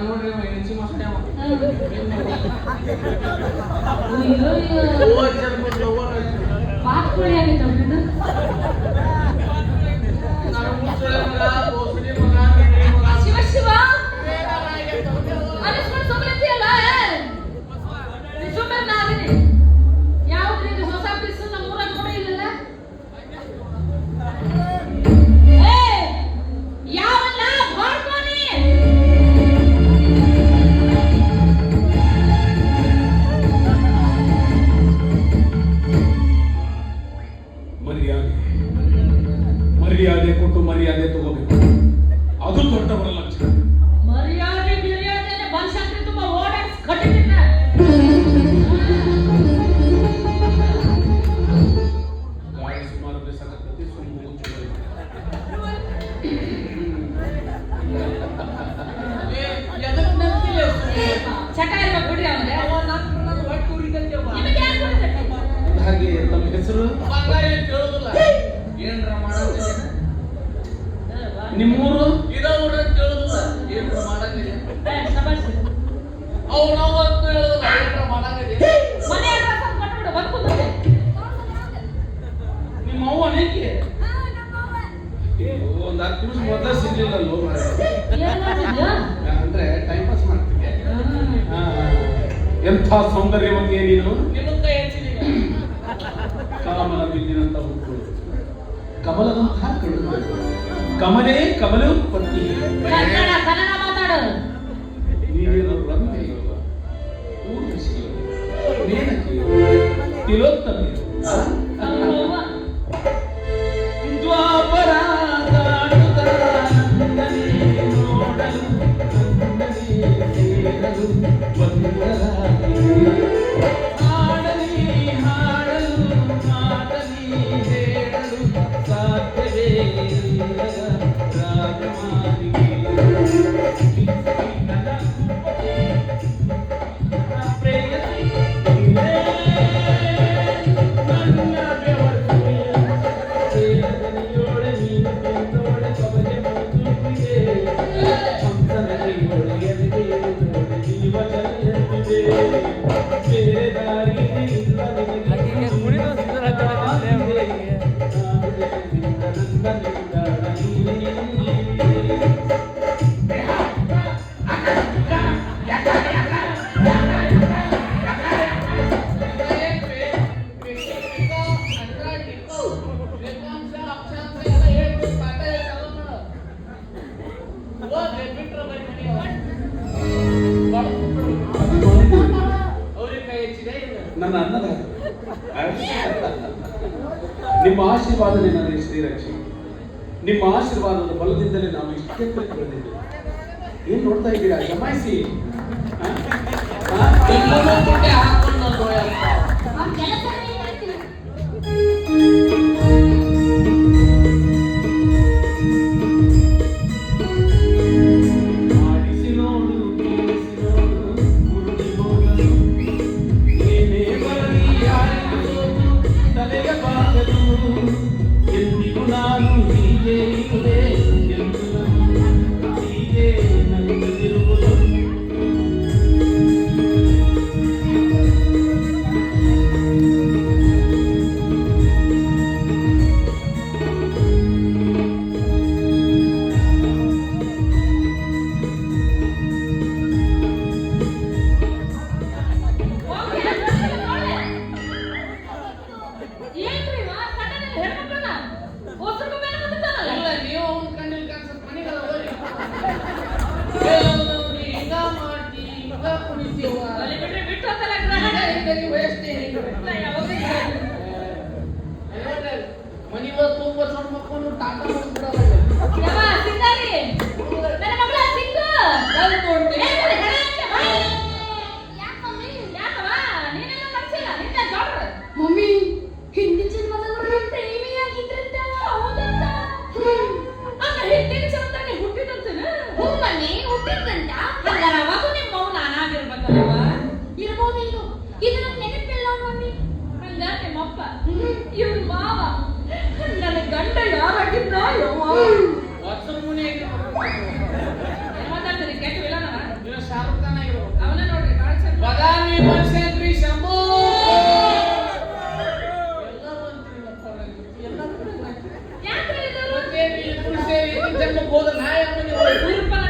ನೋಡ್ರಿ ಹೆಂಚಿ ಮಾಸ್ಟ್ಯಾವ ಪಾತ್ಕೊಳ್ಳಿ ಆಗಿತ್ತು ಇದು ಶಿವ ಶಿವ ಅನಿಸ್ಕೊಂಡು ಸುಮ್ಮನೆಲ್ಲ ಸುಮ್ಮನೆ ನಾದಿನಿ ಯಾವ್ದು ಇದು ಹೊಸ ಪಿಸ್ಸು ನಮ್ಮ ಊರಾಗ ಕೂಡ ಇಲ್ಲಲ್ಲ ಯಾವಲ್ಲ ಮಾಡ್ಕೊನಿ ಮರ್ಯಾದೆ ಕೊಟ್ಟು ಮರ್ಯಾದೆ ತಗೋಬೇಕು, ಅದು ದೊಡ್ಡವರ ಲಕ್ಷಣ. ಮರ್ಯಾದೆ ಬಿರ್ಯಾದೆ ಬನ್ಶಂಕರಿ ತುಂಬಾ ಓಡಾಡ್ಸ್ ಕಟ್ಟಿದ್ದ ಗಾಳಿ ಸುಮಾರು ಬೇಸಾಗತ್ತೆ, ಸುಮ್ಮನೆ ಚಟ ಇರ್ಬೇಕು ಬಿಡ್ರಿ ಅವನಿಗೆ ಹಾಗೆ ತಮ್ಮ ಹೆಸರು ಏನ್ರ ಮಾಡಂತ ನಿಮ್ಮೂರು ಇದ ಊರ ಕೇಳುದಿಲ್ಲ ಏನ್ರ ಮಾಡಂಗಿಲ್ಲ ಅವ್ ನಾವು ಅಂತ ಹೇಳುದಿಲ್ಲ ಏನ್ರ ಮಾಡಂಗಿಲ್ಲ ಮನೆ ಅಡ್ರೆಸ್ ಅಂತ ಕೊಟ್ಬಿಡು ಬಂದ್ಬಿಡುತ್ತೆ ನಿಮ್ಮ ಅವ್ವ ನೇಕೆ ಒಂದು 10 ನಿಮಿಷ ಮೊದಲ ಸಿಗ್ಲಿಲ್ಲಲ್ಲೋ ಅಂದ್ರೆ ಟೈಮ್ ಪಾಸ್ ಮಾಡ್ತಿದ್ದೆ. ಎಂಥ ಸೌಂದರ್ಯವಂತಿಯೇ ನೀನು, ನಿಮ್ಮ ಕೈ ಹೆಚ್ಚಿದೀಗ ಕಾಮನ ಬಿಲ್ಲಿನಂತ ಹುಟ್ಟು, ಕಮಲದಂತಹ ಕಣ್ಣು, ಕಮಲೇ ಕಮಲೋತ್ಪತ್ತಿ. ಕನ್ನಡ ಮಾತಾಡು. ನೀನೇನು ರಂಭೆಯೋ, ಊರ್ವಶಿಯೋ, ಮೇನಕೆಯೋ, ತಿಲೋತ್ತಮೆಯೋ, ದ್ವಾಪರಾದಾಡುತ್ತಾನಂದನೇ ನೋಡಲು ನಂದನೇ ಸೇರಲು ಬಂದರಾಗಿ ಹಾಡಲಿ ಹಾಡಲು ಮಾತಲಿ ಹೇಳಲು ಸಾಧ್ಯವೇ ಇಲ್ಲದ ರಾಜಮಾನಿಗೆ ನನ್ನ ಪ್ರೇಯಸಿ ನನ್ನ ಬೆವರ್ಸುವೆ ಸೇರದನಿಯೋಳೆ ನೀನು ಬೆಂದೋಳೆ ಕಬಲೆ ಮನಸೂಪಿಗೆ ಹಂಸನ ಕೈಯೊಳೆ ಎದೆಗೆ ಎದುರೋಳೆ ಜೀವ ಜಲೆಯಂತಿದೆ ಬೇರೆ ದಾರಿ ಇಲ್ಲ ನನ್ನ ಅನ್ನದ ನಿಮ್ಮ ಆಶೀರ್ವಾದನೇ ನನಗೆ ಶ್ರೀರಕ್ಷೆ. ನಿಮ್ಮ ಆಶೀರ್ವಾದದ ಬಲದಿಂದಲೇ ನಾವು ಇಷ್ಟೇ ಬೆಳೆದಿದ್ದೇವೆ. ಏನ್ ನೋಡ್ತಾ ಇದ್ದೀರಾ? ಜಮಾಯಿಸಿ ಎಂದಿಗೂ ನಾನು ಹೀಗೆ ಇರುವೆ ಎಂದು ಹೀಗೆ ನಗುತ್ತಿರುವುದು. ಮಮ್ಮಿ ಹಿಂದಿನ ಜನ್ಮದವರು ಪ್ರೇಮಿಯಾಗಿದ್ರಂತ ಹೌದಂತ ಹಿಂದಿನ ಜನ್ಮದಲ್ಲಿ ಹುಟ್ಟಿದಂತನ ಹ್ಞೂ ಮಮ್ಮಿ ಹುಟ್ಟಿದ್ರಂತ ಹಂಗಾರ ಅವಾಗ ನಿಮ್ಮ ಮೌ ನಾನಾಗಿರ್ಬೇಕಲ್ವ ಇರ್ಬೋದೇನು ಇದು ನಂಗೆ ನೆನಪಿಲ್ಲ ಮಮ್ಮಿ ಹಂಗ ನಿಮ್ಮಪ್ಪ ಇವ್ರ ಮಾವ ನನ್ನ ಗಂಡ ಯಾರಾಗಿದ್ದ ಯವ್ವ ಮಾತಾಡ್ತೀನಿ ಕೆಟ್ಟವಿಲ್ಲ ನಾನು ಜನ್ಮಕ್ಕೆ ಹೋದ ನಾಯಿ ಅಮ್ಮನಿಗೆ ಹೋಗಿ ಉರುಪನ